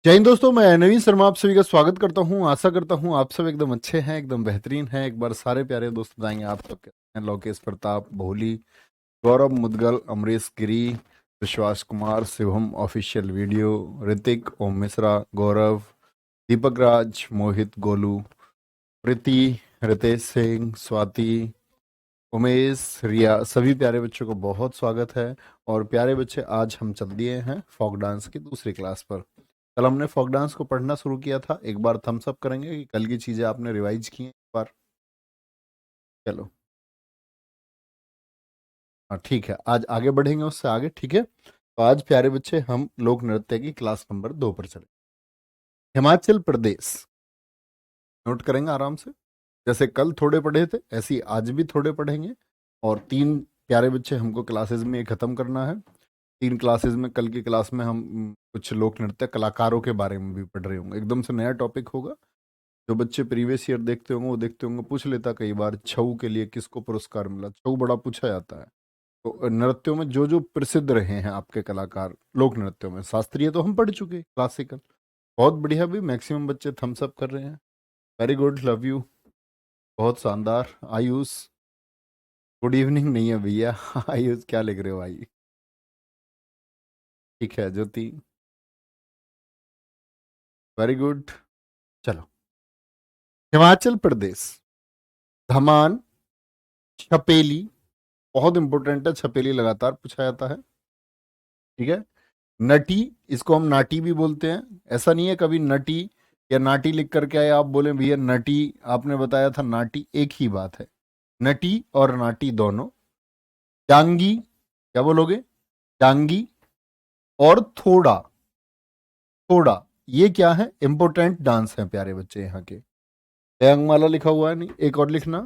जय हिंद दोस्तों, मैं नवीन शर्मा आप सभी का स्वागत करता हूं। आशा करता हूं आप सब एकदम अच्छे हैं, एकदम बेहतरीन हैं। एक बार सारे प्यारे दोस्त बताएंगे आप सब कैसे हैं। लोकेश प्रताप, भोली, गौरव मुदगल, अमरीश गिरी, विश्वास कुमार, शिवम ऑफिशियल वीडियो, ऋतिक, ओम मिश्रा, गौरव, दीपक राज, मोहित, गोलू, प्रीति, रितेश सिंह, स्वाति, उमेश, रिया, सभी प्यारे बच्चों को बहुत स्वागत है। और प्यारे बच्चे, आज हम चल दिए हैं फोक डांस की दूसरी क्लास पर। कल हमने फोक डांस को पढ़ना शुरू किया था। एक बार थम्स अप करेंगे कि कल की चीजें आपने रिवाइज की हैं एक बार। चलो, हाँ ठीक है, आज आगे बढ़ेंगे उससे आगे, ठीक है। तो आज प्यारे बच्चे हम लोक नृत्य की क्लास नंबर 2 पर चले। हिमाचल प्रदेश नोट करेंगे आराम से। जैसे कल थोड़े पढ़े थे ऐसे ही आज भी थोड़े पढ़ेंगे। और 3 प्यारे बच्चे हमको क्लासेस में ये खत्म करना है। 3 क्लासेस में, कल की क्लास में हम कुछ लोक नृत्य कलाकारों के बारे में भी पढ़ रहे होंगे। एकदम से नया टॉपिक होगा। जो बच्चे प्रीवियस ईयर देखते होंगे वो देखते होंगे, पूछ लेता कई बार छऊ के लिए किसको पुरस्कार मिला। छऊ बड़ा पूछा जाता है। तो नृत्यों में जो जो प्रसिद्ध रहे हैं आपके कलाकार, लोक नृत्यों में, शास्त्रीय तो हम पढ़ चुके, क्लासिकल बहुत बढ़िया। भी मैक्सिमम बच्चे थम्स अप कर रहे हैं। वेरी गुड, लव यू, बहुत शानदार। आयुष, गुड इवनिंग नहीं है भैया। आयुष क्या लिख रहे हो भाई? ठीक है ज्योति, वेरी गुड। चलो, हिमाचल प्रदेश, धमान, छपेली, बहुत इंपॉर्टेंट है। छपेली लगातार पूछा जाता है, ठीक है। नटी, इसको हम नाटी भी बोलते हैं। ऐसा नहीं है कभी नटी या नाटी लिख करके आए आप बोले भैया नटी, आपने बताया था नाटी, एक ही बात है। नटी और नाटी दोनों। जांगी, क्या बोलोगे? जांगी। और थोड़ा, थोड़ा, ये क्या है? इंपॉर्टेंट डांस है प्यारे बच्चे यहाँ के। कयांग माला लिखा हुआ है, नहीं एक और लिखना,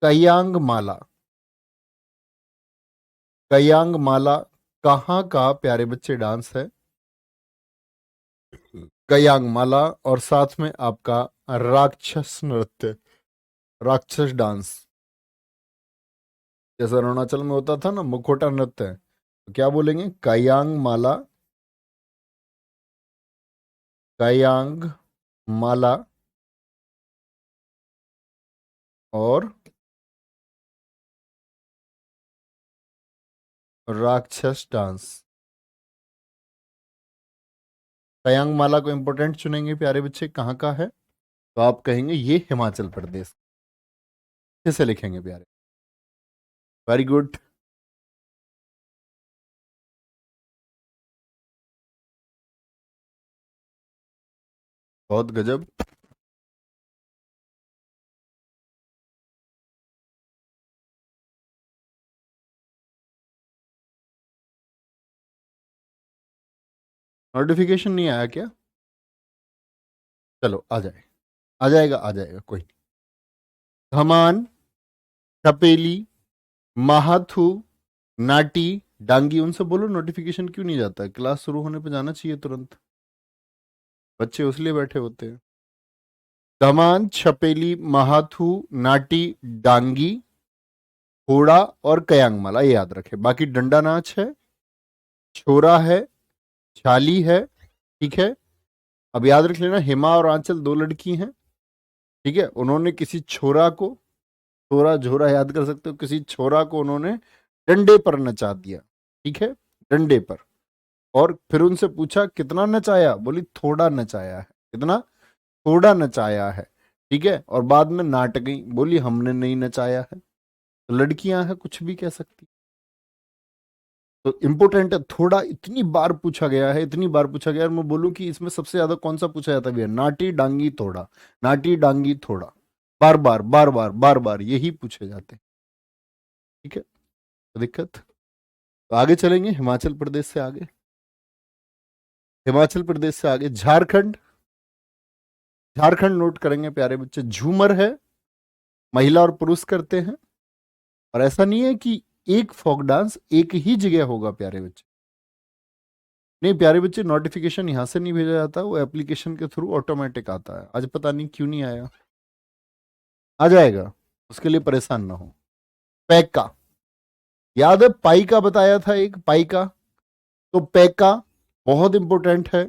कयांग माला। कयांग माला कहाँ का प्यारे बच्चे डांस है? कयांग माला। और साथ में आपका राक्षस नृत्य, राक्षस डांस। जैसे अरुणाचल में होता था ना मुखोटा नृत्य, तो क्या बोलेंगे? कयांग माला, कयांग माला और राक्षस डांस। कयांग माला को इंपॉर्टेंट चुनेंगे प्यारे बच्चे, कहाँ का है? तो आप कहेंगे ये हिमाचल प्रदेश। कैसे लिखेंगे प्यारे? Very good. बहुत गजब। नोटिफिकेशन नहीं आया क्या? चलो आ जाए, आ जाएगा, आ जाएगा, कोई नहीं। धमान, छपेली, महाथू, नाटी, डांगी, उनसे बोलो नोटिफिकेशन क्यों नहीं जाता है। क्लास शुरू होने पे जाना चाहिए तुरंत, बच्चे उसलिए बैठे होते हैं। धमान, छपेली, महाथू, नाटी, डांगी, होड़ा और कयांगमाला, ये याद रखे। बाकी डंडा नाच है, छोरा है, छाली है, ठीक है। अब याद रख लेना, हेमा और आंचल 2 लड़की हैं, ठीक है। उन्होंने किसी छोरा को, छोरा झोरा याद कर सकते हो, किसी छोरा को उन्होंने डंडे पर नचा दिया, ठीक है, डंडे पर। और फिर उनसे पूछा कितना नचाया, बोली थोड़ा नचाया है। कितना? थोड़ा नचाया है, ठीक है। और बाद में नाट गई, बोली हमने नहीं नचाया है। तो लड़कियां हैं, कुछ भी कह सकती। तो इंपॉर्टेंट है थोड़ा, इतनी बार पूछा गया है, इतनी बार पूछा गया है। और मैं बोलूं कि इसमें सबसे ज्यादा कौन सा पूछा जाता है भैया? नाटी डांगी थोड़ा, नाटी डांगी थोड़ा, बार बार बार बार बार बार यही पूछे जाते हैं, ठीक है। तो दिक्कत, तो आगे चलेंगे हिमाचल प्रदेश से आगे। हिमाचल प्रदेश से आगे झारखंड। झारखंड नोट करेंगे प्यारे बच्चे। झूमर है, महिला और पुरुष करते हैं। और ऐसा नहीं है कि एक फोक डांस एक ही जगह होगा प्यारे बच्चे, नहीं प्यारे बच्चे। नोटिफिकेशन यहां से नहीं भेजा जाता, वो एप्लीकेशन के थ्रू ऑटोमेटिक आता है। आज पता नहीं क्यों नहीं आया, आ जाएगा, उसके लिए परेशान ना हो। पैका, याद है पाई का बताया था एक, पाई का। तो पैका बहुत इंपॉर्टेंट है।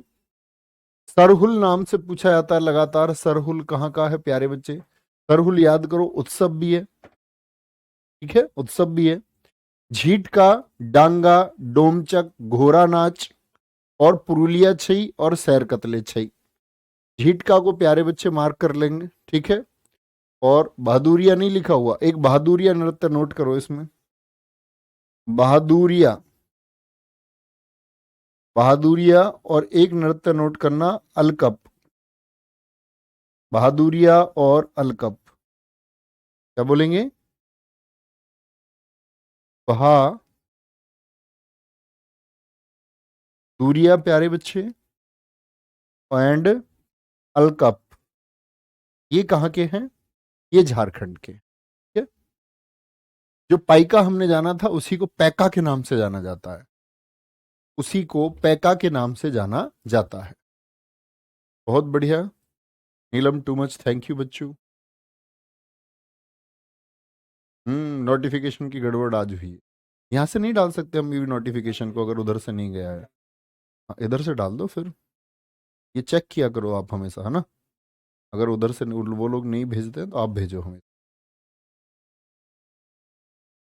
सरहुल नाम से पूछा जाता है लगातार, सरहुल कहाँ का है प्यारे बच्चे? सरहुल याद करो, उत्सव भी है, ठीक है, उत्सव भी है। झीटका, डांगा, डोमचक, घोड़ा नाच और पुरुलिया छई और सैर कतले छई। झीटका को प्यारे बच्चे मार्क कर लेंगे, ठीक है। और बहादुरिया नहीं लिखा हुआ, एक बहादुरिया नृत्य नोट करो इसमें, बहादुरिया, बहादुरिया। और एक नृत्य नोट करना, अलकप, बहादुरिया और अलकप। क्या बोलेंगे? बहादुरिया प्यारे बच्चे एंड अलकप, ये कहाँ के हैं? ये झारखंड के, ठीक है। जो पाइका हमने जाना था उसी को पैका के नाम से जाना जाता है, उसी को पैका के नाम से जाना जाता है। बहुत बढ़िया नीलम, टू मच, थैंक यू बच्चों। नोटिफिकेशन की गड़बड़ आज हुई है। यहाँ से नहीं डाल सकते हम भी नोटिफिकेशन को, अगर उधर से नहीं गया है। हाँ, इधर से डाल दो फिर, ये चेक किया करो आप हमेशा, है ना। अगर उधर से वो लोग नहीं भेजते हैं तो आप भेजो हमें,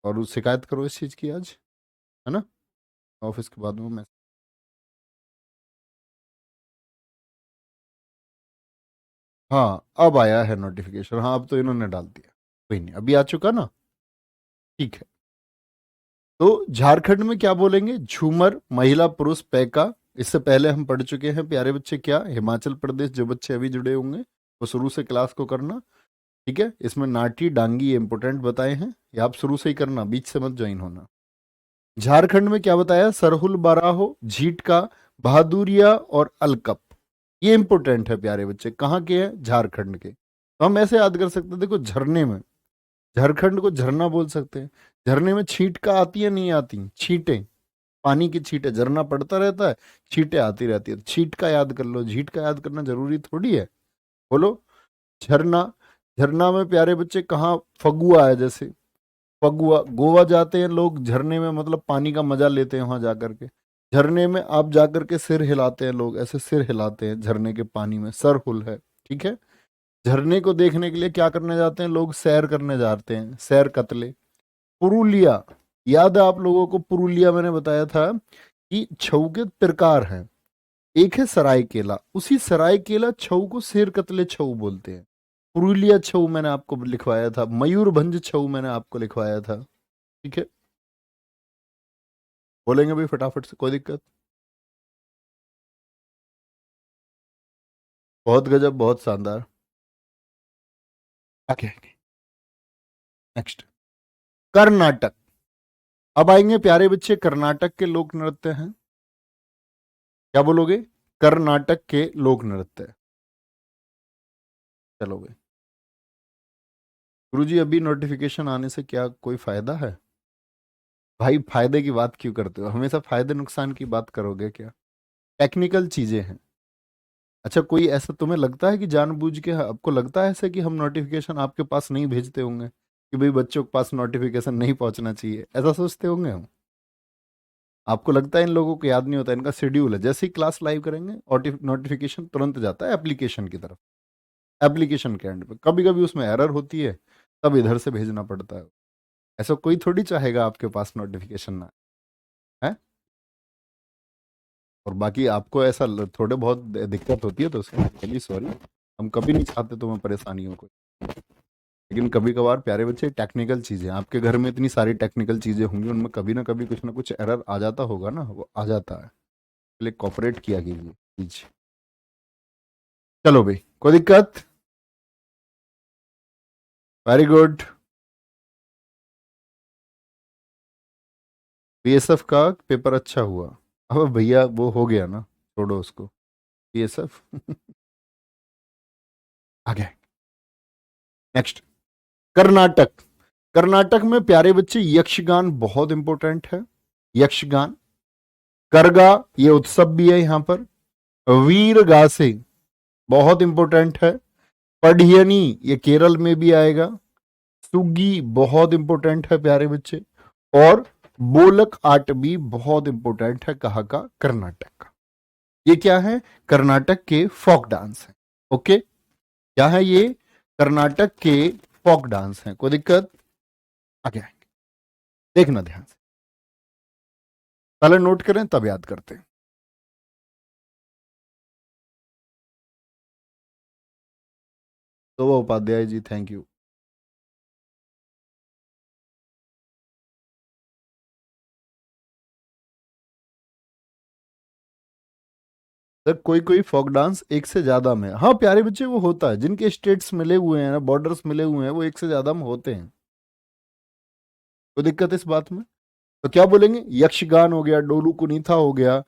और उस शिकायत करो इस चीज़ की आज, है ना, ऑफिस के बाद में मैं। हाँ अब आया है नोटिफिकेशन, हाँ अब तो इन्होंने डाल दिया, कोई नहीं, अभी आ चुका ना, ठीक है। तो झारखंड में क्या बोलेंगे? झूमर, महिला पुरुष पैका। इससे पहले हम पढ़ चुके हैं प्यारे बच्चे, क्या हिमाचल प्रदेश, जो बच्चे अभी जुड़े होंगे वो शुरू से क्लास को करना, ठीक है। इसमें नाटी डांगी ये इंपोर्टेंट बताए हैं, ये आप शुरू से ही करना, बीच से मत ज्वाइन होना। झारखंड में क्या बताया? सरहुल, बाराहो, झीटका, बहादुरिया और अलकप, ये इंपोर्टेंट है प्यारे बच्चे, कहाँ के हैं? झारखंड के। तो हम ऐसे याद कर सकते हैं, देखो झरने में, झारखंड को झरना बोल सकते हैं। झरने में छींटका आती है, नहीं आती? छींटे, पानी की छींटे, झरना पड़ता रहता है, छींटे आती रहती है, छींट का याद कर लो, झीट का याद करना जरूरी थोड़ी है। बोलो झरना। झरना में प्यारे बच्चे कहाँ? फगुआ है, जैसे फगुआ, गोवा जाते हैं लोग झरने में, मतलब पानी का मजा लेते हैं वहां जाकर के। झरने में आप जाकर के सिर हिलाते हैं लोग, ऐसे सिर हिलाते हैं झरने के पानी में, सरहुल है, ठीक है। झरने को देखने के लिए क्या करने जाते हैं लोग? सैर करने जाते हैं, सैर कतले। पुरुलिया, याद है आप लोगों को? पुरुलिया मैंने बताया था कि छऊ के प्रकार हैं, एक है सरायकेला, उसी सरायकेला छऊ को शेर कतले छऊ बोलते हैं। पुरुलिया छऊ मैंने आपको लिखवाया था, मयूरभंज छऊ मैंने आपको लिखवाया था, ठीक है। बोलेंगे भाई फटाफट से, कोई दिक्कत? बहुत गजब, बहुत शानदार। आगे नेक्स्ट, कर्नाटक। अब आएंगे प्यारे बच्चे, कर्नाटक के लोक नृत्य हैं, क्या बोलोगे? कर्नाटक के लोक नृत्य। चलो भाई, गुरुजी अभी नोटिफिकेशन आने से क्या कोई फायदा है? भाई फायदे की बात क्यों करते हो, हमेशा फायदे नुकसान की बात करोगे क्या? टेक्निकल चीजें हैं। अच्छा, कोई ऐसा तुम्हें लगता है कि जानबूझ के, आपको लगता है ऐसा कि हम नोटिफिकेशन आपके पास नहीं भेजते होंगे, कि भाई बच्चों के पास नोटिफिकेशन नहीं पहुंचना चाहिए, ऐसा सोचते होंगे हम? आपको लगता है इन लोगों को याद नहीं होता? इनका शेड्यूल है, जैसे ही क्लास लाइव करेंगे नोटिफिकेशन तुरंत जाता है एप्लीकेशन की तरफ, एप्लीकेशन के एंड पे। कभी कभी उसमें एरर होती है, तब इधर से भेजना पड़ता है। ऐसा कोई थोड़ी चाहेगा आपके पास नोटिफिकेशन ना है। और बाकी आपको ऐसा थोड़े बहुत दिक्कत होती है तो उसके लिए सॉरी, हम कभी नहीं चाहते तुम्हें परेशानियों को। लेकिन कभी कभार प्यारे बच्चे, टेक्निकल चीज़ें, आपके घर में इतनी सारी टेक्निकल चीज़ें होंगी, उनमें कभी ना कुछ एरर आ जाता होगा ना, वो आ जाता है, इसलिए कॉपरेट किया कीजिए प्लीज। चलो भाई, कोई दिक्कत? Very good. बीएसएफ का पेपर अच्छा हुआ? अब भैया वो हो गया ना, छोड़ो उसको, बीएसएफ। आगे नेक्स्ट, कर्नाटक। कर्नाटक में प्यारे बच्चे यक्षगान बहुत इंपॉर्टेंट है, यक्षगान। करगा, ये उत्सव भी है यहाँ पर। वीर गासे बहुत इंपॉर्टेंट है। पढ़ियनी, ये केरल में भी आएगा। सुगी बहुत इंपॉर्टेंट है प्यारे बच्चे। और बोलक आर्ट भी बहुत इंपॉर्टेंट है, कहाँ का? कर्नाटक का। ये क्या है? कर्नाटक के फोक डांस है। ओके, क्या है ये? कर्नाटक के फोक डांस है। कोई दिक्कत? आगे आएंगे, देखना ध्यान से, पहले नोट करें तब याद करते हैं। तो वो Upadhyay ji, thank you. Sir कोई कोई फोक डांस एक से ज्यादा में, हाँ प्यारे बच्चे, वो होता है जिनके स्टेट्स मिले हुए हैं ना, बॉर्डर्स मिले हुए हैं, वो एक से ज्यादा में होते हैं। कोई दिक्कत है इस बात में? तो क्या बोलेंगे? यक्षगान हो गया, डोलू कुनीथा हो गया,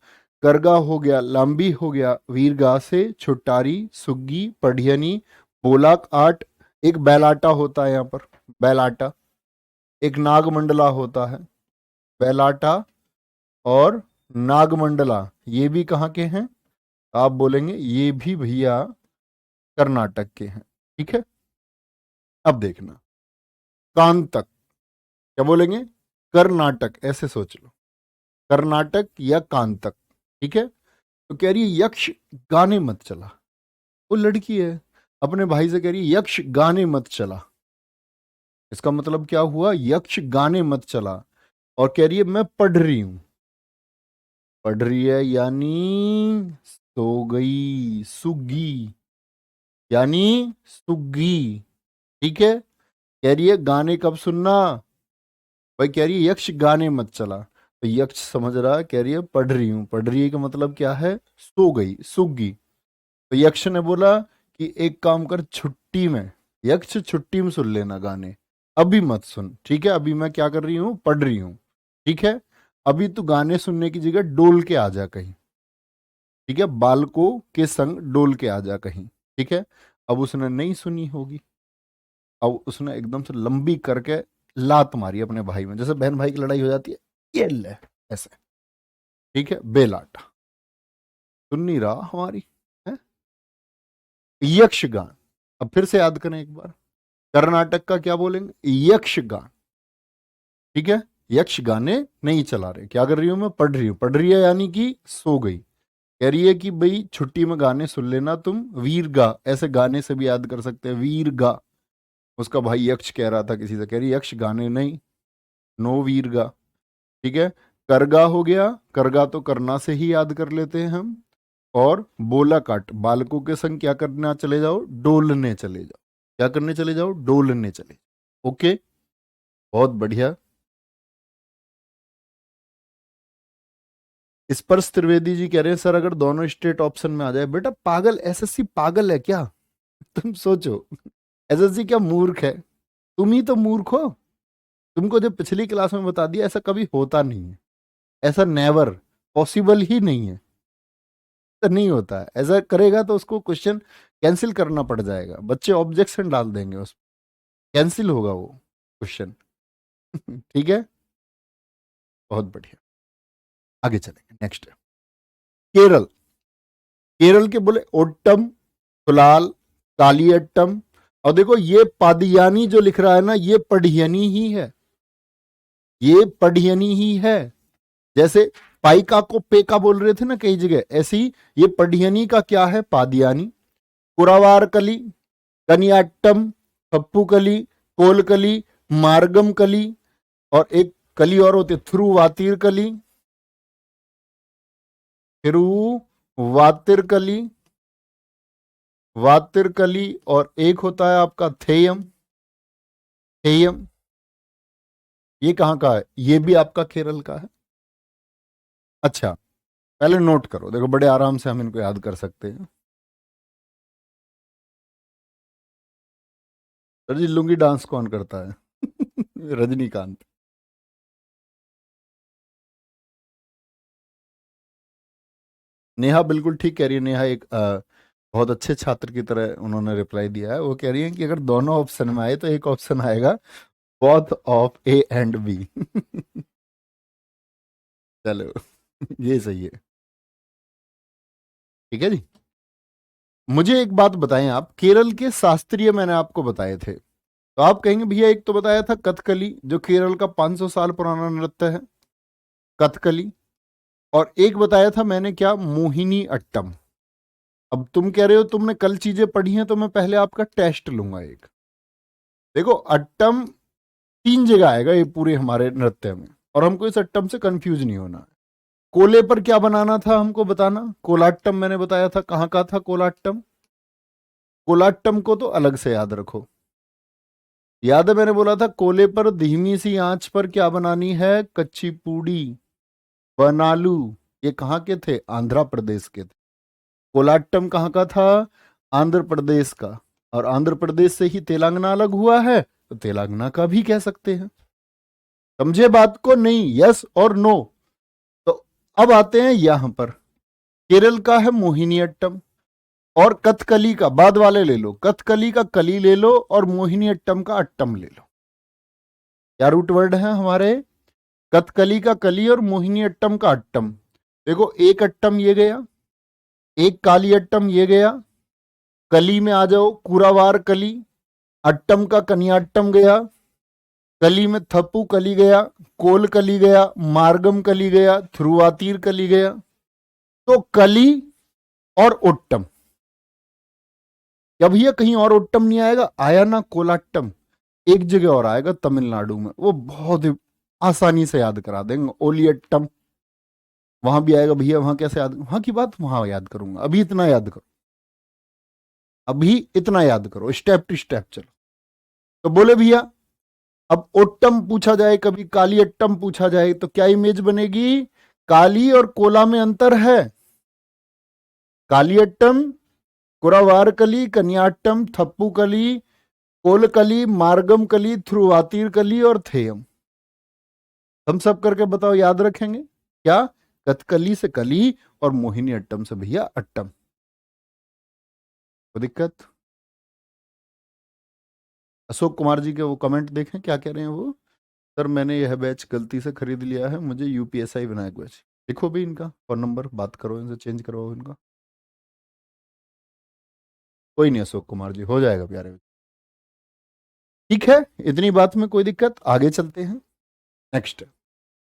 करगा हो गया, लांबी हो गया, वीरगासे, छुट्टारी, सुग्गी, पढ़ियनी, बोलाक आट, एक बैलाटा होता है यहाँ पर, बैलाटा, एक नागमंडला होता है, बैलाटा और नागमंडला, ये भी कहाँ के हैं? आप बोलेंगे ये भी भैया कर्नाटक के हैं। ठीक है, अब देखना, कांतक, क्या बोलेंगे? कर्नाटक, ऐसे सोच लो, कर्नाटक या कांतक। ठीक है, तो कह रही है यक्ष गाने मत चला, वो लड़की है, अपने भाई से कह रही है यक्ष गाने मत चला। इसका मतलब क्या हुआ? यक्ष गाने मत चला। और कह रही है मैं पढ़ रही हूं, पढ़ रही है यानी सो गई, सुगी, यानी सुगी। ठीक है, कह रही है गाने कब सुनना? भाई कह रही है यक्ष गाने मत चला, तो यक्ष समझ रहा है, कह रही है पढ़ रही हूं, पढ़ रही है का मतलब क्या है? सो गई, सुगी। तो यक्ष ने बोला कि एक काम कर, छुट्टी में, यक्ष छुट्टी में सुन लेना गाने, अभी मत सुन, ठीक है? अभी मैं क्या कर रही हूँ? पढ़ रही हूँ। ठीक है, अभी तू गाने सुनने की जगह डोल के आ जा कहीं। ठीक है, बालकों के संग डोल के आ जा कहीं। ठीक है, अब उसने नहीं सुनी होगी, अब उसने एकदम से लंबी करके लात मारी अपने भाई में, जैसे बहन भाई की लड़ाई हो जाती है, ये ले, ऐसे। ठीक है, बेलाटा, सुन नहीं रहा हमारी है? यक्षगान, अब फिर से याद करें एक बार, कर्नाटक का क्या बोलेंगे? यक्षगान। ठीक है, यक्ष गाने नहीं चला रहे, क्या कर रही हूं मैं? पढ़ रही हूं, पढ़ रही है यानी कि सो गई। कह रही है कि भाई छुट्टी में गाने सुन लेना तुम, वीर गा, ऐसे गाने से भी याद कर सकते हैं, वीर गा। उसका भाई यक्ष कह रहा था किसी से, कह रही यक्ष गाने नहीं, नो वीर गा। ठीक है, करगा हो गया, करगा तो करना से ही याद कर लेते हैं हम। और बोला काट, बालकों के संग क्या करना चले जाओ? डोलने चले जाओ। क्या करने चले जाओ? डोलने चले। ओके, बहुत बढ़िया। स्पर्श त्रिवेदी जी कह रहे हैं सर अगर दोनों स्टेट ऑप्शन में आ जाए। बेटा पागल, एसएससी पागल है क्या? तुम सोचो, एसएससी क्या मूर्ख है? तुम ही तो मूर्ख हो। तुमको जब पिछली क्लास में बता दिया, ऐसा कभी होता नहीं है, ऐसा नेवर पॉसिबल ही नहीं है, तो नहीं होता है। ऐसा करेगा तो उसको क्वेश्चन कैंसिल करना पड़ जाएगा, बच्चे ऑब्जेक्शन डाल देंगे, उस कैंसिल होगा वो क्वेश्चन। ठीक है, बहुत बढ़िया, आगे चलेंगे। नेक्स्ट है केरल। केरल के बोले ओट्टम, कुलाल, कालियट्टम। और देखो ये पादियानी जो लिख रहा है ना, ये पढ़ियनी ही है, ये पढ़ियनी ही है। जैसे पाइका को पेका बोल रहे थे ना कई जगह, ऐसे ही ये पढ़ियनी का क्या है? पादियानी। कुरावार कली, कनियाट्टम, पप्पू कली, कोल कली, मार्गम कली, और एक कली और होती है थिरुवातिर कली, थिरुवातिर कली, वातिर कली, और एक होता है आपका थेयम, थेयम। ये कहां का है? ये भी आपका केरल का है। अच्छा, पहले नोट करो, देखो बड़े आराम से हम इनको याद कर सकते हैं। सर जी लुंगी डांस कौन करता है? रजनीकांत। नेहा बिल्कुल ठीक कह रही है। नेहा एक बहुत अच्छे छात्र की तरह उन्होंने रिप्लाई दिया है। वो कह रही है कि अगर दोनों ऑप्शन में आए तो एक ऑप्शन आएगा both of A and B. चलो, ये सही है। ठीक है जी, मुझे एक बात बताएं आप, केरल के शास्त्रीय मैंने आपको बताए थे, तो आप कहेंगे भैया एक तो बताया था कथकली, जो केरल का 500 साल पुराना नृत्य है, कथकली। और एक बताया था मैंने क्या, मोहिनी अट्टम। अब तुम कह रहे हो तुमने कल चीजें पढ़ी हैं, तो मैं पहले आपका टेस्ट लूंगा एक। देखो अट्टम 3 जगह आएगा ये पूरे हमारे नृत्य में, और हमको इस अट्टम से कंफ्यूज नहीं होना है। कोले पर क्या बनाना था हमको बताना, कोलाट्टम मैंने बताया था, कहाँ का था कोलाट्टम। कोलाट्टम को तो अलग से याद रखो। याद है मैंने बोला था कोले पर धीमी सी आंच पर क्या बनानी है, कच्ची पूड़ी बनालू। ये कहाँ के थे, आंध्र प्रदेश के थे। कोलाट्टम कहाँ का था, आंध्र प्रदेश का। और आंध्र प्रदेश से ही तेलंगाना अलग हुआ है, तो तेलंगाना का भी कह सकते हैं। समझे बात को, नहीं यस और नो। तो अब आते हैं यहां पर, केरल का है मोहिनीअट्टम, और कथकली का बाद वाले ले लो, कथकली का कली ले लो और मोहिनीअट्टम का अट्टम ले लो। क्या रूट वर्ड है हमारे, कथकली का कली और मोहिनीअट्टम का अट्टम। देखो एक अट्टम ये गया, एक काली अट्टम ये गया, कली में आ जाओ कुरावार कली, अट्टम का कनियाट्टम गया, कली में थप्पू कली गया, कोल कली गया, मार्गम कली गया, ध्रुवातीर कली गया। तो कली और ओट्टम, क्या भैया कहीं और ओट्टम नहीं आएगा, आया ना कोलाट्टम, एक जगह और आएगा तमिलनाडु में, वो बहुत ही आसानी से याद करा देंगे, ओलियट्टम। वहां भी आएगा भैया, वहां कैसे याद, वहां की बात वहां याद करूंगा, अभी इतना याद करो, अभी इतना याद करो, स्टेप टू स्टेप चलो। तो बोले भैया अब ओट्टम पूछा जाए, कभी काली अट्टम पूछा जाए, तो क्या इमेज बनेगी, काली और कोला में अंतर है। काली अट्टम, कुरावार कली, कन्याट्टम, थप्पू कली, कोल कली, मार्गम कली, ध्रुवातीर कली और थेयम। हम सब करके बताओ, याद रखेंगे क्या, कथकली से कली और मोहिनी अट्टम से भैया अट्टम। कोई दिक्कत। अशोक कुमार जी के वो कमेंट देखें क्या कह रहे हैं वो, सर मैंने यह बैच गलती से खरीद लिया है, मुझे यूपीएसआई विनायक बैच। लिखो भी इनका फोन नंबर, बात करो इनसे, चेंज करवाओ इनका। कोई नहीं अशोक कुमार जी, हो जाएगा प्यारे। ठीक है, इतनी बात में कोई दिक्कत, आगे चलते हैं। नेक्स्ट,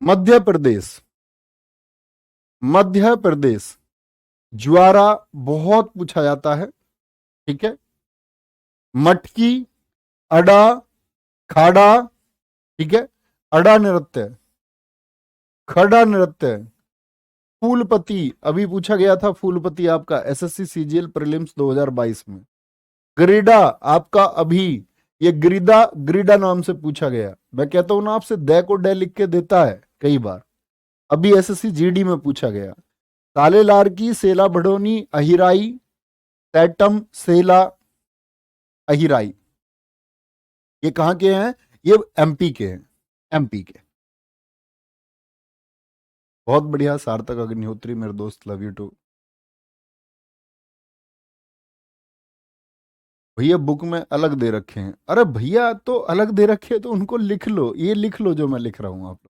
मध्य प्रदेश। मध्य प्रदेश ज्वारा बहुत पूछा जाता है, ठीक है। मटकी, अड़ा, खाड़ा, ठीक है। अड़ा नृत्य, खड़ा नृत्य, फूलपति, अभी पूछा गया था फूलपति आपका एसएससी सीजीएल प्रीलिम्स 2022 में। ग्रीडा आपका अभी, ये ग्रीदा ग्रीडा नाम से पूछा गया, मैं कहता हूं ना आपसे दे को डे लिख के देता है कई बार, अभी एसएससी जीडी में पूछा गया। काले लार की, सेला भड़ोनी, अहिराई, सैटम, सेला, अहिराई, ये कहां के हैं, ये एमपी के हैं, एमपी के। बहुत बढ़िया सार्थक अग्निहोत्री मेरे दोस्त, लव यू टू। भैया बुक में अलग दे रखे हैं, अरे भैया तो अलग दे रखे हैं तो उनको लिख लो, ये लिख लो जो मैं लिख रहा हूं आप लोग,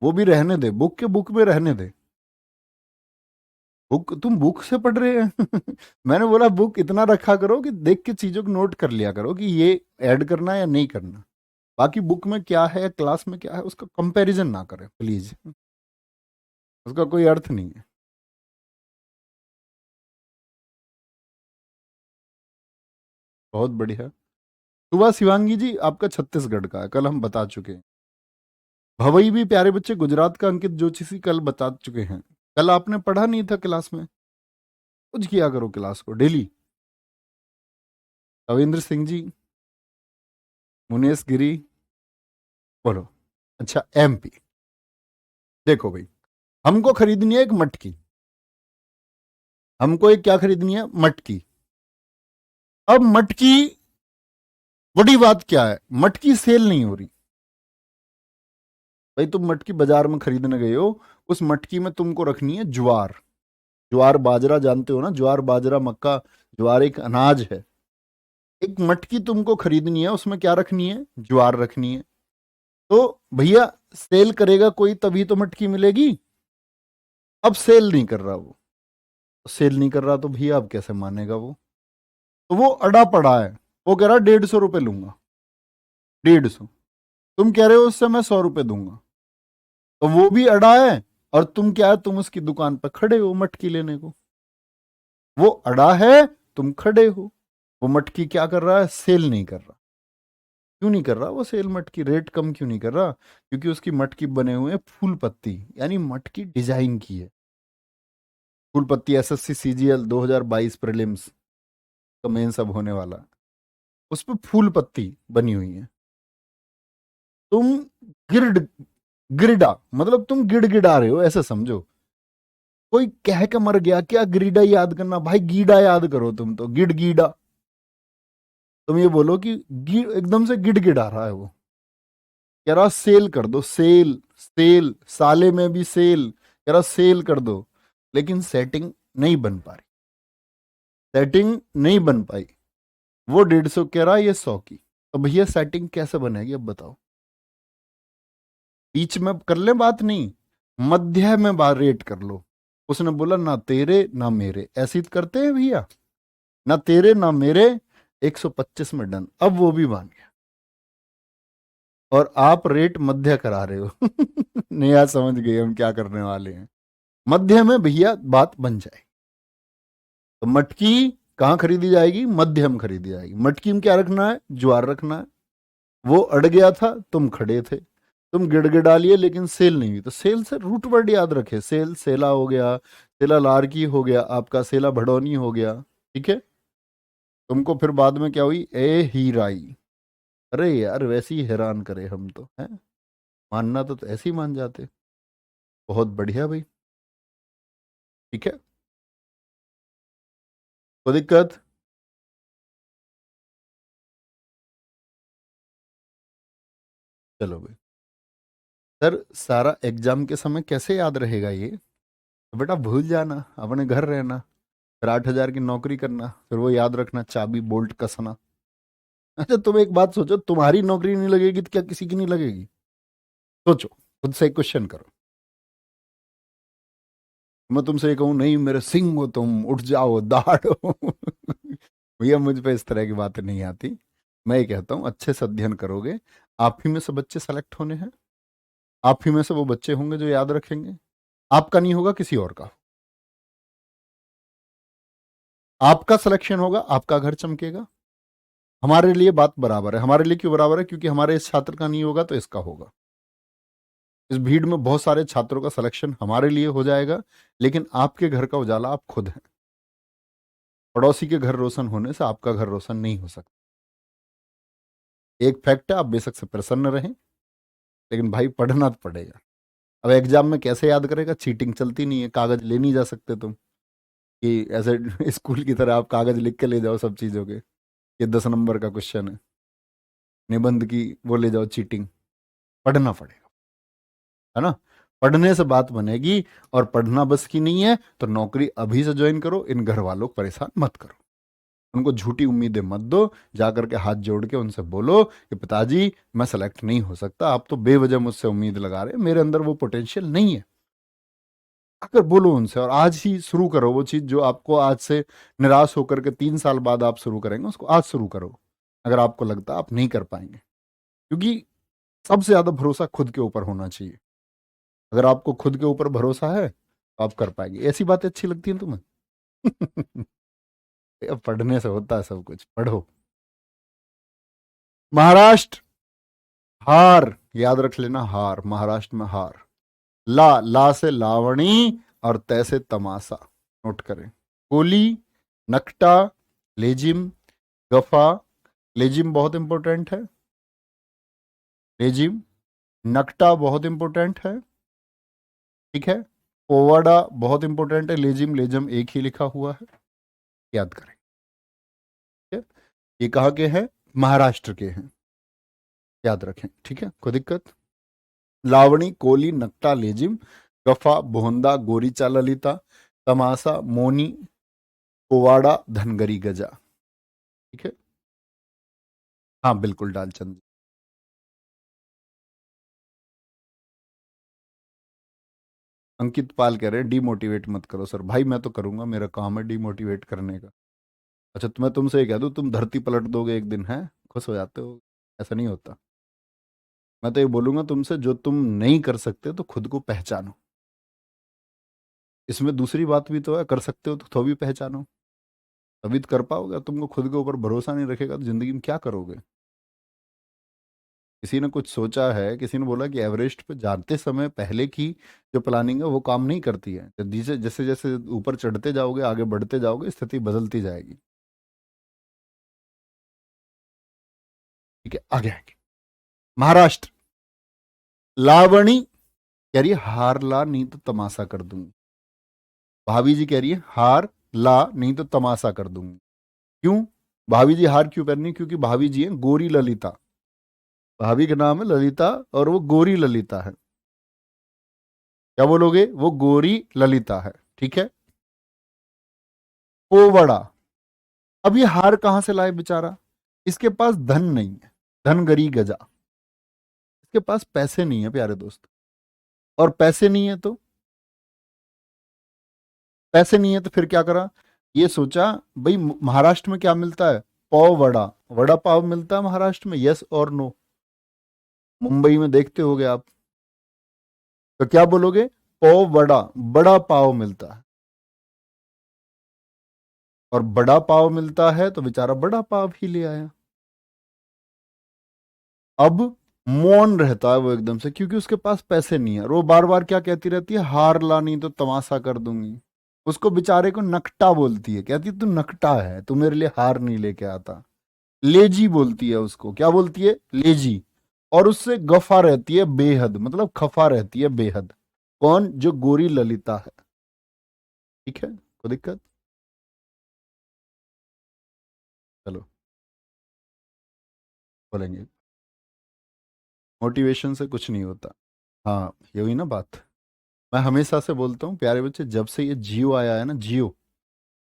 वो भी रहने दे, बुक के बुक में रहने दे। बुक तुम बुक से पढ़ रहे हैं मैंने बोला बुक इतना रखा करो कि देख के चीजों को नोट कर लिया करो कि ये ऐड करना है या नहीं करना, बाकी बुक में क्या है क्लास में क्या है उसका कंपैरिजन ना करें प्लीज, उसका कोई अर्थ नहीं है। बहुत बढ़िया। सुबह शिवांगी जी आपका छत्तीसगढ़ का है, कल हम बता चुके हैं। भवई भी प्यारे बच्चे गुजरात का अंकित जोशी कल बता चुके हैं, कल आपने पढ़ा नहीं था क्लास में, कुछ किया करो क्लास को डेली। रविंद्र सिंह जी, मुनेश गिरी, बोलो। अच्छा एमपी, देखो भाई हमको खरीदनी है एक मटकी, हमको एक क्या खरीदनी है, मटकी। अब मटकी, बड़ी बात क्या है, मटकी सेल नहीं हो रही। भाई तुम मटकी बाजार में खरीदने गए हो, उस मटकी में तुमको रखनी है ज्वार। ज्वार बाजरा जानते हो ना, ज्वार बाजरा मक्का, ज्वार एक अनाज है। एक मटकी तुमको खरीदनी है, उसमें क्या रखनी है, ज्वार रखनी है। तो भैया सेल करेगा कोई तभी तो मटकी मिलेगी, अब सेल नहीं कर रहा वो, सेल नहीं कर रहा तो भैया अब कैसे मानेगा वो, तो वो अड़ा पड़ा है, वो कह रहा 150 रुपये लूंगा, 150, तुम कह रहे हो उससे मैं 100 रुपये दूंगा, तो वो भी अड़ा है, और तुम क्या है, तुम उसकी दुकान पर खड़े हो मटकी लेने को। वो अड़ा है, तुम खड़े हो। वो मटकी क्या कर रहा है, सेल नहीं कर रहा। क्यों नहीं कर रहा वो सेल मटकी, रेट कम क्यों नहीं कर रहा? क्योंकि उसकी मटकी बने हुए हैं फूल पत्ती, यानी मटकी डिजाइन की है। फूल पत्ती एसएससी सीजीएल 2022 प्रीलिम्स का मेन सब होने वाला, उस पर फूल पत्ती बनी हुई है। तुम गिरड गिरडा, मतलब तुम गिड़गिड़ा रहे हो, ऐसे समझो। कोई कह के मर गया क्या गिरिडा याद करना, भाई गीडा याद करो, तुम तो गिड़ गीडा। तुम ये बोलो कि एकदम से गिड़गिड़ा रहा है वो, कह रहा सेल कर दो, सेल सेल, साले में भी सेल, कह रहा सेल कर दो। लेकिन सेटिंग नहीं बन पा रही, सेटिंग नहीं बन पाई। वो 150 कह रहा है, ये 100 की। तो भैया सेटिंग कैसे बनेगी अब बताओ? बीच में कर ले बात नहीं, मध्य में बात रेट कर लो। उसने बोला ना तेरे ना मेरे, ऐसे ही करते हैं भैया, ना तेरे ना मेरे, 125 में डन। अब वो भी मान गया, और आप रेट मध्य करा रहे हो। नया समझ गए हम क्या करने वाले हैं। मध्य में भैया बात बन जाए, तो मटकी कहां खरीदी जाएगी, मध्य में खरीदी जाएगी। मटकी में क्या रखना है, ज्वार रखना है। वो अड़ गया था, तुम खड़े थे, तुम गिड़गिड़ा लिए, लेकिन सेल नहीं हुई। तो सेल से रूट वर्ड याद रखे, सेल सेला हो गया, सेला लारकी हो गया, आपका सेला भड़ोनी हो गया। ठीक है, तुमको फिर बाद में क्या हुई, ए हीराई। अरे यार वैसे ही हैरान करे हम तो हैं, मानना तो ऐसे ही मान जाते। बहुत बढ़िया भाई, ठीक है, कोई दिक्कत? चलो भाई। सर सारा एग्जाम के समय कैसे याद रहेगा ये? तो बेटा भूल जाना, अपने घर रहना, फिर 8,000 की नौकरी करना, फिर वो याद रखना, चाबी बोल्ट कसना। अच्छा तुम एक बात सोचो, तुम्हारी नौकरी नहीं लगेगी तो क्या किसी की नहीं लगेगी? सोचो, खुद से क्वेश्चन करो। मैं तुमसे ये कहूं नहीं मेरे सिंह हो तुम, उठ जाओ दहाड़ो। भैया मुझ पे इस तरह की बातें नहीं आती। मैं ये कहता हूँ अच्छे से अध्ययन करोगे, आप ही में से बच्चे सेलेक्ट होने हैं, आप ही में से वो बच्चे होंगे जो याद रखेंगे। आपका नहीं होगा, किसी और का। आपका सिलेक्शन होगा, आपका घर चमकेगा। हमारे लिए बात बराबर है। हमारे लिए क्यों बराबर है? क्योंकि हमारे इस छात्र का नहीं होगा तो इसका होगा। इस भीड़ में बहुत सारे छात्रों का सिलेक्शन हमारे लिए हो जाएगा, लेकिन आपके घर का उजाला आप खुद हैं। पड़ोसी के घर रोशन होने से आपका घर रोशन नहीं हो सकता। एक फैक्ट है, आप बेशक से प्रसन्न रहें, लेकिन भाई पढ़ना तो पड़ेगा। अब एग्जाम में कैसे याद करेगा, चीटिंग चलती नहीं है, कागज ले नहीं जा सकते तुम कि ऐसे स्कूल की तरह आप कागज लिख के ले जाओ सब चीजों के, ये 10 नंबर का क्वेश्चन है, निबंध की वो ले जाओ चीटिंग। पढ़ना पड़ेगा, है ना? पढ़ने से बात बनेगी, और पढ़ना बस की नहीं है तो नौकरी अभी से ज्वाइन करो। इन घर वालों को परेशान मत करो, उनको झूठी उम्मीदें मत दो। जाकर के हाथ जोड़ के उनसे बोलो कि पिताजी मैं सेलेक्ट नहीं हो सकता, आप तो बेवजह मुझसे उम्मीद लगा रहे हैं, मेरे अंदर वो पोटेंशियल नहीं है। अगर बोलो उनसे, और आज ही शुरू करो वो चीज जो आपको आज से निराश होकर के 3 साल बाद आप शुरू करेंगे, उसको आज शुरू करो। अगर आपको लगता है आप नहीं कर पाएंगे, क्योंकि सबसे ज्यादा भरोसा खुद के ऊपर होना चाहिए। अगर आपको खुद के ऊपर भरोसा है तो आप कर पाएंगे। ऐसी बातें अच्छी लगती हैं तुम्हें? अब पढ़ने से होता है सब कुछ, पढ़ो। महाराष्ट्र, हार, याद रख लेना, हार, महाराष्ट्र में हार। ला, ला से लावणी, और तै से तमाशा, नोट करें। कोली, नकटा, लेजिम, गफा। लेजिम बहुत इंपॉर्टेंट है, लेजिम। नकटा बहुत इंपॉर्टेंट है, ठीक है। पोवाडा बहुत इंपॉर्टेंट है, लेजिम लेजम एक ही लिखा हुआ है, याद करें। ठीक है? ये कहाँ के हैं, महाराष्ट्र के हैं, याद रखें, ठीक है, कोई दिक्कत? लावणी, कोली, नक्टा, लेजिम, गफा, बोहंदा, गोरीचा ललिता, तमाशा, मोनी, पोवाड़ा, धनगरी गजा। ठीक है, हाँ बिल्कुल डालचंद। अंकित पाल कह रहे हैं डीमोटिवेट मत करो सर। भाई मैं तो करूंगा, मेरा काम है डीमोटिवेट करने का। अच्छा तो मैं तुमसे ये कह दूं, तुम धरती पलट दोगे एक दिन, है खुश हो जाते हो? ऐसा नहीं होता। मैं तो ये बोलूंगा तुमसे, जो तुम नहीं कर सकते तो खुद को पहचानो। इसमें दूसरी बात भी तो है, कर सकते हो तो भी पहचानो, तभी तो कर पाओगे। तुमको खुद के ऊपर भरोसा नहीं रखेगा तो जिंदगी में क्या करोगे। किसी ने कुछ सोचा है, किसी ने बोला कि एवरेस्ट पे जाते समय पहले की जो प्लानिंग है वो काम नहीं करती है, तो जैसे जैसे जैसे ऊपर चढ़ते जाओगे, आगे बढ़ते जाओगे, स्थिति बदलती जाएगी। ठीक है, आगे आगे। महाराष्ट्र, लावणी कह रही है हार ला नहीं तो तमाशा कर दूंगी। भाभी जी कह रही है हार ला नहीं तो तमाशा कर दूंगी। क्यों भाभी जी हार क्यों करनी? क्योंकि भाभी जी हैं गोरी ललिता। भाभी का नाम है ललिता और वो गोरी ललिता है। क्या बोलोगे? वो गोरी ललिता है। ठीक है। पोवड़ा, अब ये हार कहां से लाए बेचारा? इसके पास धन नहीं है, धन गरी गजा। इसके पास पैसे नहीं है प्यारे दोस्त। और पैसे नहीं है तो, पैसे नहीं है तो फिर क्या करा? ये सोचा भाई महाराष्ट्र में क्या मिलता है? पाव वड़ा, वड़ा पाव मिलता है महाराष्ट्र में, यस और नो? मुंबई में देखते होगे आप, तो क्या बोलोगे? पाव वड़ा, बड़ा पाव मिलता है। और बड़ा पाव मिलता है तो बेचारा बड़ा पाव ही ले आया। अब मौन रहता है वो एकदम से, क्योंकि उसके पास पैसे नहीं है। और वो बार बार क्या कहती रहती है? हार लानी तो तमाशा कर दूंगी। उसको बेचारे को नकटा बोलती है, कहती है तू नकटा है, तू मेरे लिए हार नहीं लेके आता। लेजी बोलती है उसको। क्या बोलती है? लेजी। और उससे गफा रहती है बेहद, मतलब खफा रहती है बेहद। कौन? जो गोरी ललिता है। ठीक है, कोई दिक्कत? चलो बोलेंगे। मोटिवेशन से कुछ नहीं होता। हाँ, ये हुई ना बात। मैं हमेशा से बोलता हूँ प्यारे बच्चे, जब से ये जियो आया है ना, जियो,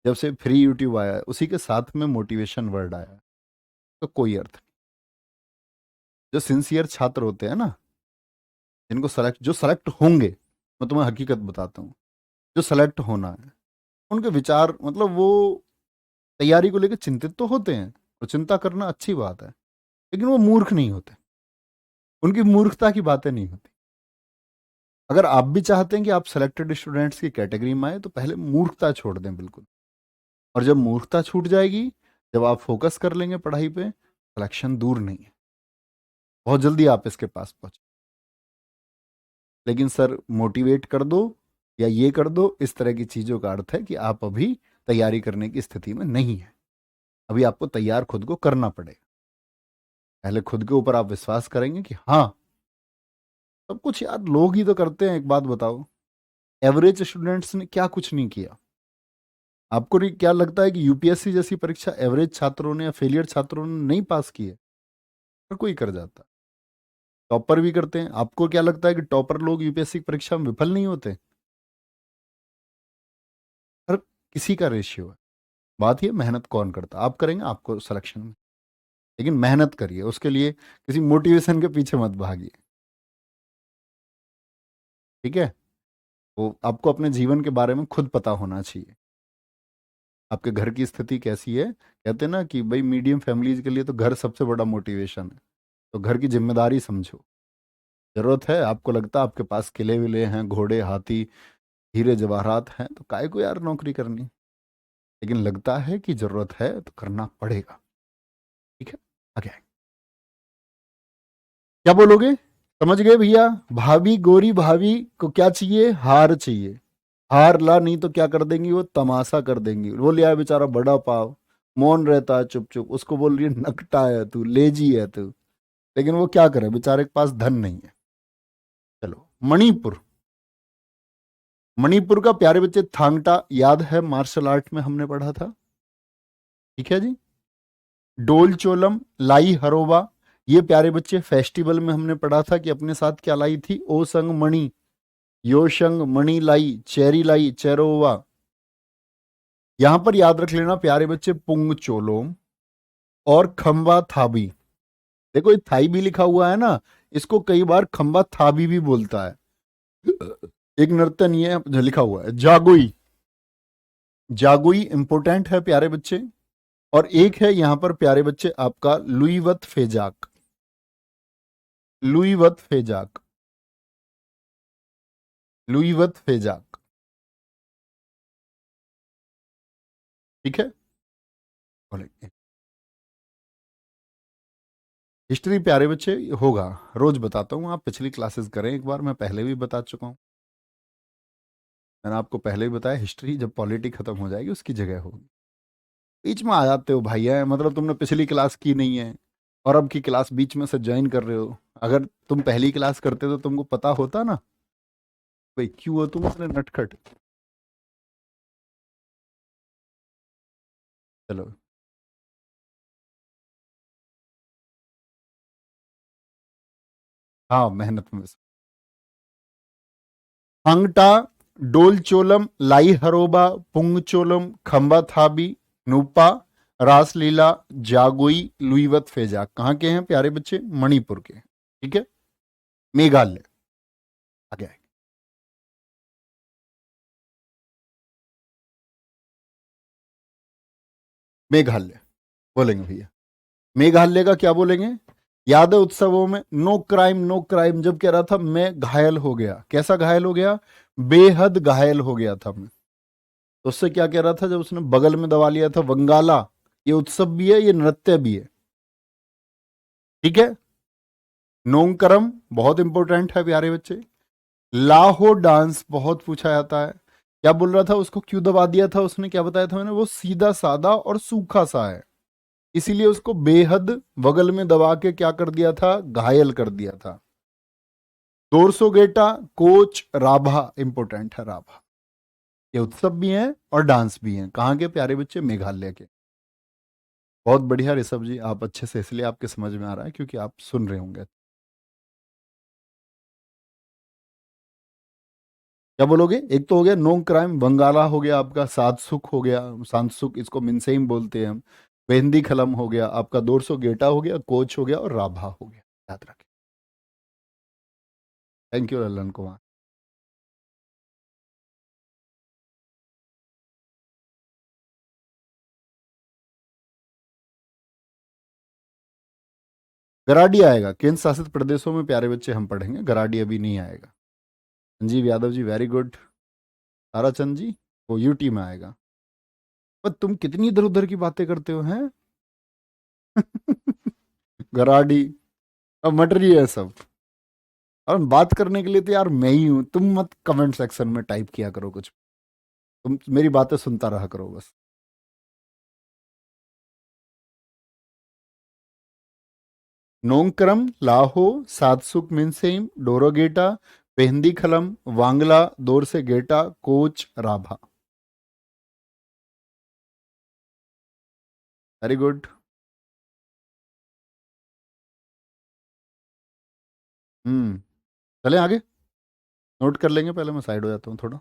जब से फ्री यूट्यूब आया है, उसी के साथ में मोटिवेशन वर्ड आया है। तो कोई अर्थ नहीं। जो सिंसियर छात्र होते हैं ना, जिनको सेलेक्ट, जो सेलेक्ट होंगे, मैं तुम्हें हकीकत बताता हूँ, जो सेलेक्ट होना है, उनके विचार, मतलब वो तैयारी को लेकर चिंतित तो होते हैं, और चिंता करना अच्छी बात है, लेकिन वो मूर्ख नहीं होते। उनकी मूर्खता की बातें नहीं होती। अगर आप भी चाहते हैं कि आप सेलेक्टेड स्टूडेंट्स की कैटेगरी में आए, तो पहले मूर्खता छोड़ दें बिल्कुल। और जब मूर्खता छूट जाएगी, जब आप फोकस कर लेंगे पढ़ाई पे, सिलेक्शन दूर नहीं है, बहुत जल्दी आप इसके पास पहुंचे। लेकिन सर मोटिवेट कर दो या ये कर दो, इस तरह की चीजों का अर्थ है कि आप अभी तैयारी करने की स्थिति में नहीं है। अभी आपको तैयार खुद को करना पड़ेगा। पहले खुद के ऊपर आप विश्वास करेंगे कि हाँ, सब कुछ यार लोग ही तो करते हैं। एक बात बताओ, एवरेज स्टूडेंट्स ने क्या कुछ नहीं किया? आपको क्या लगता है कि यूपीएससी जैसी परीक्षा एवरेज छात्रों ने या फेलियर छात्रों ने नहीं पास की है? हर कोई कर जाता। टॉपर भी करते हैं। आपको क्या लगता है कि टॉपर लोग यूपीएससी की परीक्षा में विफल नहीं होते? हर किसी का रेशियो है। बात ये मेहनत कौन करता, आप करेंगे, आपको सिलेक्शन में। लेकिन मेहनत करिए, उसके लिए किसी मोटिवेशन के पीछे मत भागिए। ठीक है? वो आपको अपने जीवन के बारे में खुद पता होना चाहिए। आपके घर की स्थिति कैसी है? कहते हैं ना कि भाई मीडियम फैमिलीज के लिए तो घर सबसे बड़ा मोटिवेशन है। तो घर की जिम्मेदारी समझो। जरूरत है, आपको लगता है आपके पास किले विले हैं, घोड़े हाथी हीरे जवाहरात हैं, तो काय को यार नौकरी करनी? लेकिन लगता है कि जरूरत है तो करना पड़ेगा। ठीक है, आगे आगे। क्या बोलोगे? समझ गए भैया? भाभी, गोरी भाभी को क्या चाहिए? हार चाहिए। हार ला नहीं तो क्या कर देंगी? वो तमाशा कर देंगी। वो ले आया बेचारा बड़ा पाव, मौन रहता है चुप चुप, उसको बोल रही है नकटा है तू, लेजी है तू। लेकिन वो क्या करे, बेचारे के पास धन नहीं है। चलो, मणिपुर। मणिपुर का प्यारे बच्चे थांगटा याद है, मार्शल आर्ट में हमने पढ़ा था। ठीक है जी। डोल चोलम, लाई हरोबा, ये प्यारे बच्चे फेस्टिवल में हमने पढ़ा था कि अपने साथ क्या लाई थी? ओ संग मणि, यो संग मणि लाई, चेरी लाई, चेरोवा। यहां पर याद रख लेना प्यारे बच्चे, पुंग चोलोम और खंबा थाबी। देखो ये थाई भी लिखा हुआ है ना, इसको कई बार खंबा थाबी भी बोलता है। एक नर्तन ये जो लिखा हुआ है जागुई। जागुई इंपोर्टेंट है प्यारे बच्चे। और एक है यहां पर प्यारे बच्चे आपका लुईवत फेजाक। लुईवत फेजाक, लुईवत फेजाक। ठीक है, बोलेंगे। हिस्ट्री प्यारे बच्चे होगा, रोज बताता हूँ, आप पिछली क्लासेस करें एक बार, मैं पहले भी बता चुका हूँ। मैंने आपको पहले भी बताया, हिस्ट्री जब पॉलिटी खत्म हो जाएगी उसकी जगह होगी। बीच में आ जाते हो भैया, मतलब तुमने पिछली क्लास की नहीं है और अब की क्लास बीच में से ज्वाइन कर रहे हो। अगर तुम पहली क्लास करते तो तुमको पता होता ना। भाई क्यों हो तुम इतने नटखट। चलो, हाँ मेहनत में। अंगटा, डोलचोलम, लाई हरोबा, पुंगचोलम, खंबा थाबी, नूपा, रासलीला, जागोई, लुईवत फेजा कहाँ के हैं प्यारे बच्चे? मणिपुर के। ठीक है, मेघालय आ गया है। मेघालय बोलेंगे भैया। मेघालय का क्या बोलेंगे? याद है उत्सवों में नो क्राइम नो क्राइम जब कह रहा था, मैं घायल हो गया। कैसा घायल हो गया? बेहद घायल हो गया था मैं। तो उससे क्या कह रहा था जब उसने बगल में दबा लिया था? वंगाला, ये उत्सव भी है, ये नृत्य भी है। ठीक है, नोंगकरम बहुत इंपॉर्टेंट है प्यारे बच्चे। लाहो डांस बहुत पूछा जाता है। क्या बोल रहा था? उसको क्यों दबा दिया था उसने? क्या बताया था मैंने? वो सीधा सादा और सूखा सा है, इसीलिए उसको बेहद बगल में दबा के क्या कर दिया था? घायल कर दिया था। दोरसो गेटा, कोच, राभा इंपोर्टेंट है। राभा ये उत्सव भी है और डांस भी है। कहाँ के प्यारे बच्चे? मेघालय के। बहुत बढ़िया ऋषभ जी, आप अच्छे से, इसलिए आपके समझ में आ रहा है क्योंकि आप सुन रहे होंगे। क्या बोलोगे? एक तो हो गया नोंग क्राइम, बंगाला हो गया आपका, सातसुक हो गया, सांसुक इसको मिनसेम बोलते हैं हम। बेंदी खलम हो गया आपका, दोरसो गेटा हो गया, कोच हो गया और राभा हो गया। याद रखें। Thank you Lalan Kumar. गराडी आएगा, केंद्र शासित प्रदेशों में प्यारे बच्चे हम पढ़ेंगे, गराडी अभी नहीं आएगा। Sanjeev Yadav ji very good. ताराचंद जी वो यूटी में आएगा। पर तुम कितनी इधर उधर की बातें करते हो हैं। गराडी अब मट रही है सब। और बात करने के लिए तो यार मैं ही हूं, तुम मत कमेंट सेक्शन में टाइप किया करो कुछ। तुम मेरी बातें सुनता रहा करो बस। नोंगक्रम, लाहो, सातसुक मिनसेम, डोरोगेटा, पेहंदी खलम, वांगला, दोर से गेटा, Koch, Rabha. Very good. Hmm, चले आगे। नोट कर लेंगे, पहले मैं साइड हो जाता हूँ थोड़ा।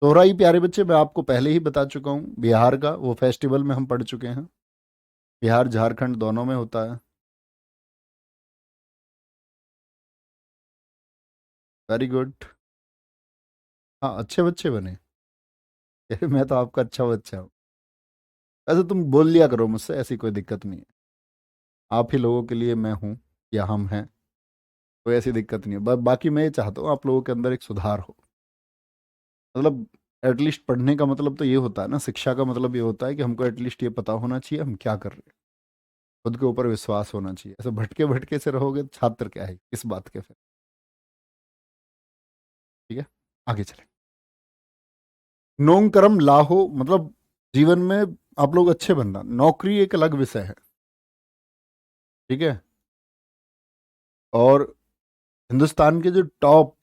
सोहराई प्यारे बच्चे मैं आपको पहले ही बता चुका हूँ, बिहार का वो फेस्टिवल में हम पढ़ चुके हैं। बिहार झारखंड दोनों में होता है। Very good. हाँ अच्छे बच्चे बने। मैं तो आपका अच्छा बच्चा हूँ। ऐसे तुम बोल लिया करो मुझसे, ऐसी कोई दिक्कत नहीं है। आप ही लोगों के लिए मैं हूँ या हम हैं, कोई ऐसी दिक्कत नहीं है। बाकी मैं ये चाहता हूँ आप लोगों के अंदर एक सुधार हो। मतलब एटलीस्ट पढ़ने का मतलब तो ये होता है ना, शिक्षा का मतलब ये होता है कि हमको एटलीस्ट ये पता होना चाहिए हम क्या कर रहे हैं। खुद के ऊपर विश्वास होना चाहिए। ऐसे भटके भटके से रहोगे तो छात्र क्या है इस बात के फिर। ठीक है, आगे चले। नोंग करम लाहो मतलब जीवन में आप लोग अच्छे बनना, नौकरी एक अलग विषय है। ठीक है, और हिंदुस्तान के जो टॉप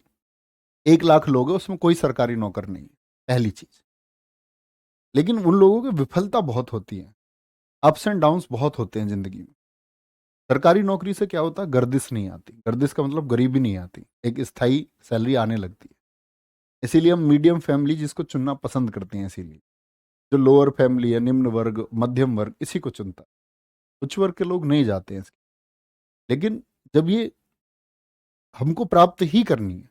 1 लाख लोग हैं उसमें कोई सरकारी नौकर नहीं है, पहली चीज। लेकिन उन लोगों की विफलता बहुत होती है, अप्स एंड डाउन्स बहुत होते हैं जिंदगी में। सरकारी नौकरी से क्या होता है? गर्दिश नहीं आती। गर्दिश का मतलब गरीबी नहीं आती, एक स्थायी सैलरी आने लगती है। इसीलिए हम मीडियम फैमिली जिसको चुनना पसंद करते हैं, इसीलिए जो लोअर फैमिली है, निम्न वर्ग, मध्यम वर्ग, इसी को चुनता है। उच्च वर्ग के लोग नहीं जाते हैं इसके। लेकिन जब ये हमको प्राप्त ही करनी है,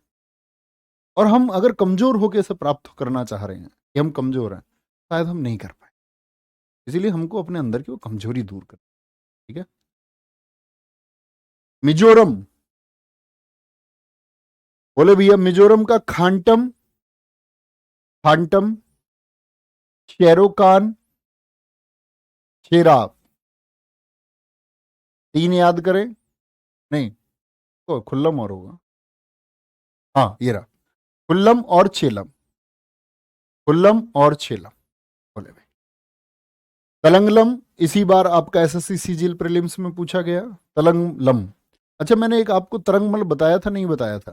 और हम अगर कमजोर होकर इसे प्राप्त करना चाह रहे हैं कि हम कमजोर हैं, शायद हम नहीं कर पाए। इसीलिए हमको अपने अंदर की वो कमजोरी दूर करनी है। ठीक है, मिजोरम, बोले भैया मिजोरम का खांटम, फांटम, शेरोकान, शेराब, तीन याद करें। नहीं, तो खुल्लम और होगा। हाँ ये रहा, खुल्लम और छेलम, खुल्लम और छेलम। बोले भाई तलंगलम, इसी बार आपका एसएससी सीजीएल प्रीलिम्स में पूछा गया। तलंगलम, अच्छा मैंने एक आपको तरंगमल बताया था, नहीं बताया था,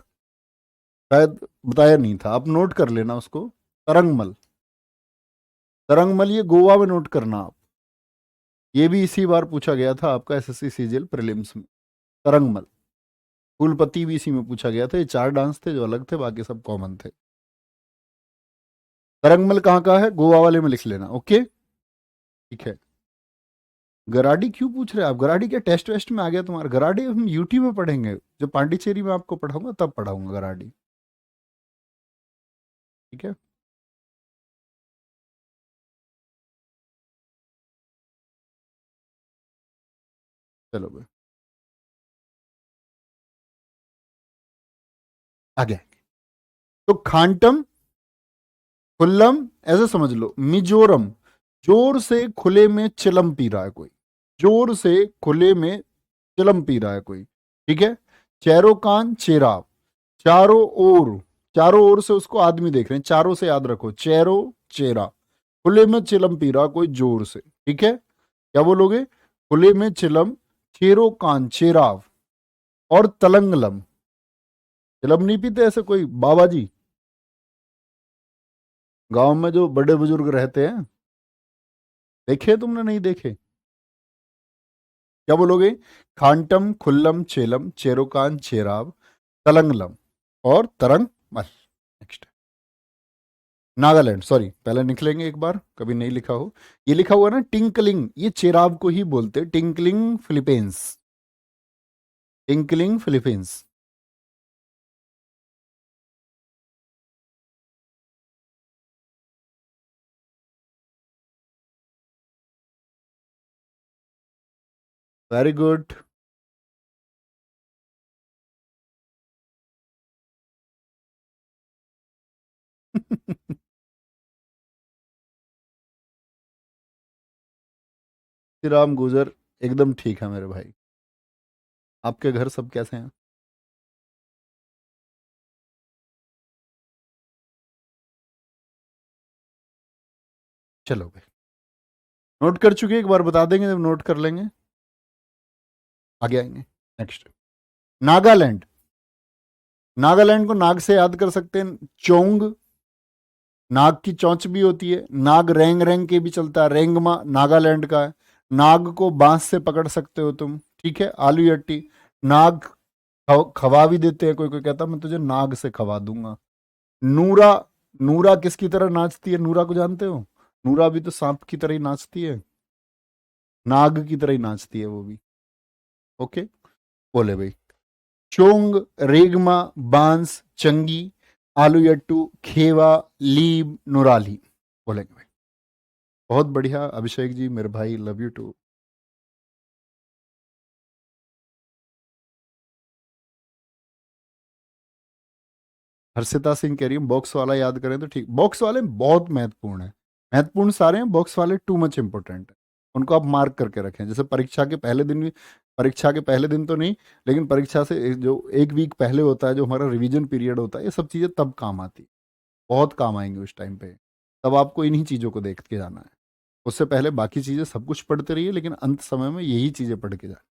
शायद बताया नहीं था, आप नोट कर लेना उसको। तरंगमल, तरंगमल ये गोवा में नोट करना आप, ये भी इसी बार पूछा गया था आपका एसएससी सीजीएल प्रीलिम्स में। तरंगमल, कुलपति भी इसी में पूछा गया था। ये चार डांस थे जो अलग थे, बाकी सब कॉमन थे। तरंगमल कहाँ का है, गोवा वाले में लिख लेना। ओके ठीक है। गराडी क्यों पूछ रहे हैं आप, गराडी क्या टेस्ट वेस्ट में आ गया तुम्हारा? गराडी हम यूटी में पढ़ेंगे, जो पांडिचेरी में आपको पढ़ाऊंगा तब पढ़ाऊंगा गराडी। ठीक है, चलो भाई आगे। तो खांटम, खुल्लम, ऐसे समझ लो। मिजोरम, जोर से खुले में चिलम पी रहा है कोई, जोर से खुले में चिलम पी रहा है कोई। ठीक है। चेरोकान, चेराव, चारों ओर, चारों ओर से उसको आदमी देख रहे हैं, चारों से याद रखो, चेरो चेरा, खुले में चिलम पी रहा कोई जोर से। ठीक है, क्या बोलोगे? खुले में चिलम, चेरो कान चेराव, और तलंगलम। चिलम नहीं पीते ऐसे कोई बाबा जी, गांव में जो बड़े बुजुर्ग रहते हैं, देखे तुमने? नहीं देखे? क्या बोलोगे? खांटम, खुल्लम, चेलम, चेरोकान, चेराव, तलंगलम और तरंग मल। नेक्स्ट, नागालैंड, सॉरी पहले लिख लेंगे एक बार, कभी नहीं लिखा हो। ये लिखा हुआ ना टिंकलिंग, ये चेराव को ही बोलते, tinkling Philippines, tinkling Philippines. Very good. Shri Ram गुजर, एकदम ठीक है मेरे भाई। आपके घर सब कैसे हैं? चलो भाई, नोट कर चुके, एक बार बता देंगे जब नोट कर लेंगे, आगे आएंगे। नेक्स्ट, नागालैंड, नागालैंड को नाग से याद कर सकते हैं, चोंग, नाग की चोंच भी होती है, नाग रेंग रेंग के भी चलता है, रेंगमा नागालैंड का है। नाग को बांस से पकड़ सकते हो तुम। ठीक है, आलू यट्टी, नाग खवा भी देते हैं, कोई कोई कहता मैं तुझे नाग से खवा दूंगा। नूरा, नूरा किसकी तरह नाचती है? नूरा को जानते हो? नूरा भी तो सांप की तरह ही नाचती है, नाग की तरह ही नाचती है वो भी। ओके, बोले भाई चोंग, रेगमा, बांस, चंगी, आलू यट्टू, खेवा, लीब, नुराली। बोलेंगे भाई, बहुत बढ़िया अभिषेक जी मेरे भाई, love you too. Harshita Singh कह रही है बॉक्स वाला याद करें तो ठीक, बॉक्स वाले बहुत महत्वपूर्ण है, महत्वपूर्ण सारे हैं, बॉक्स वाले टू मच इंपॉर्टेंट है। उनको आप मार्क करके रखें, जैसे परीक्षा के पहले दिन भी, परीक्षा के पहले दिन तो नहीं, लेकिन परीक्षा से जो एक वीक पहले होता है, जो हमारा रिवीजन पीरियड होता है, ये सब चीज़ें तब काम आती है, बहुत काम आएंगे उस टाइम पे। तब आपको इन्हीं चीज़ों को देख के जाना है, उससे पहले बाकी चीज़ें सब कुछ पढ़ते रहिए, लेकिन अंत समय में यही चीज़ें पढ़ के जाए।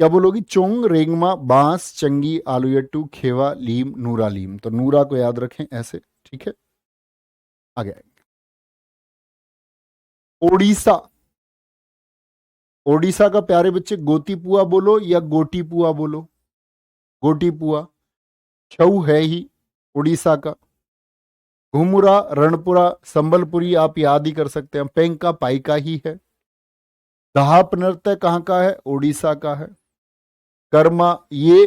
क्या बोलोगी? चोंग, रेंगमा, बांस, चंगी, आलूयट्टू, खेवा, लीम, नूरा लीम। तो नूरा को याद रखें ऐसे। ठीक है, आगे आएंगे। ओडिशा, ओडिशा का प्यारे बच्चे गोती पुआ बोलो या गोटी पुआ बोलो? गोटी पुआ, छऊ है ही उड़ीसा का। घुमुरा, रणपुरा, संबलपुरी आप याद ही कर सकते हैं, पेंका पाइका ही है। दहाप नृत्य कहाँ का है? उड़ीसा का है। कर्मा, ये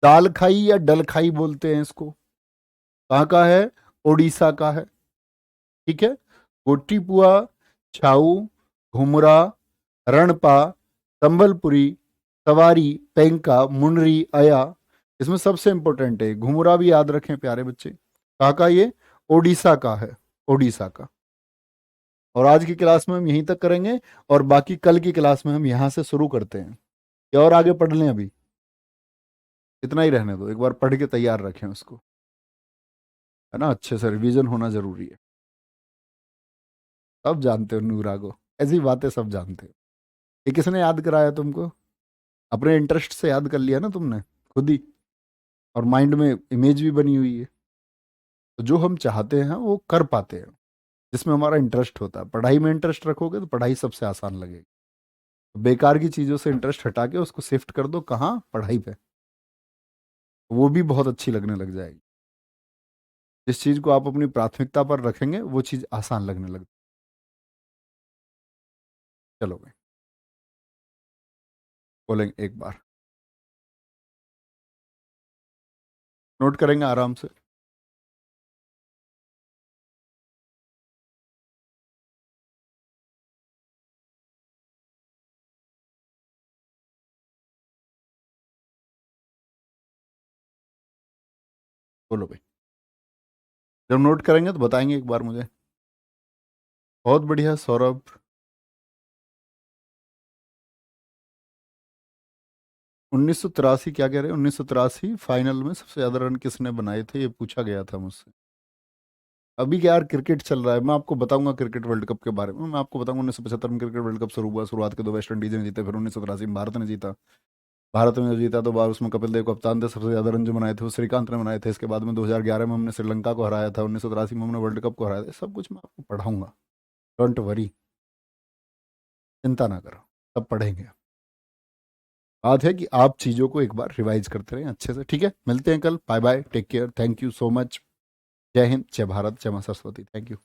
दाल खाई या डल खाई बोलते हैं इसको, कहाँ का है? उड़ीसा का है। ठीक है, गोटी पुआ, छाऊ, घुमरा, रणपा, संबलपुरी, सवारी, पेंका, मुनरी, अया। इसमें सबसे इंपॉर्टेंट है घुमुरा भी याद रखें प्यारे बच्चे। कहाँ का ये? ओडिशा का है, ओडिशा का। और आज की क्लास में हम यहीं तक करेंगे, और बाकी कल की क्लास में हम यहां से शुरू करते हैं। या और आगे पढ़ लें? अभी इतना ही रहने दो, एक बार पढ़ के तैयार रखें उसको, है ना। अच्छे से रिवीजन होना जरूरी है। सब जानते हो नूरा को, ऐसी बातें सब जानते हो। ये किसने याद कराया तुमको? अपने इंटरेस्ट से याद कर लिया ना तुमने खुद ही, और माइंड में इमेज भी बनी हुई है। तो जो हम चाहते हैं वो कर पाते हैं, जिसमें हमारा इंटरेस्ट होता है। पढ़ाई में इंटरेस्ट रखोगे तो पढ़ाई सबसे आसान लगेगी। तो बेकार की चीज़ों से इंटरेस्ट हटा के उसको शिफ्ट कर दो, कहाँ? पढ़ाई पे। वो भी बहुत अच्छी लगने लग जाएगी। जिस चीज़ को आप अपनी प्राथमिकता पर रखेंगे वो चीज़ आसान लगने लगती। चलो भाई, बोलेंगे एक बार, नोट करेंगे आराम से। बोलो भाई, जब नोट करेंगे तो बताएंगे एक बार मुझे। बहुत बढ़िया सौरभ। 1983 क्या कह रहे हैं? 1983 फाइनल में सबसे ज्यादा रन किसने बनाए थे, ये पूछा गया था मुझसे। अभी क्या यार, क्रिकेट चल रहा है। मैं आपको बताऊंगा क्रिकेट वर्ल्ड कप के बारे में। मैं आपको बताऊंगा 1975 में क्रिकेट वर्ल्ड कप शुरू हुआ। शुरुआत के दो वेस्ट इंडीज ने जीते, फिर 1983 में भारत ने जीता। भारत में जीता तो बार उसमें कपिल देव कप्तान थे। सबसे ज्यादा रन जो बनाए थे वो श्रीकांत ने बनाए थे। इसके बाद में 2011 में हमने श्रीलंका को हराया था। 1983 में हमने वर्ल्ड कप को हराया था। सब कुछ मैं आपको पढ़ाऊंगा, डोंट वरी, चिंता ना करो, सब पढ़ेंगे। बात है कि आप चीज़ों को एक बार रिवाइज करते रहें अच्छे से। ठीक है, मिलते हैं कल। Bye bye, take care, thank you so much. जय हिंद, जय भारत, जय मां सरस्वती। Thank you.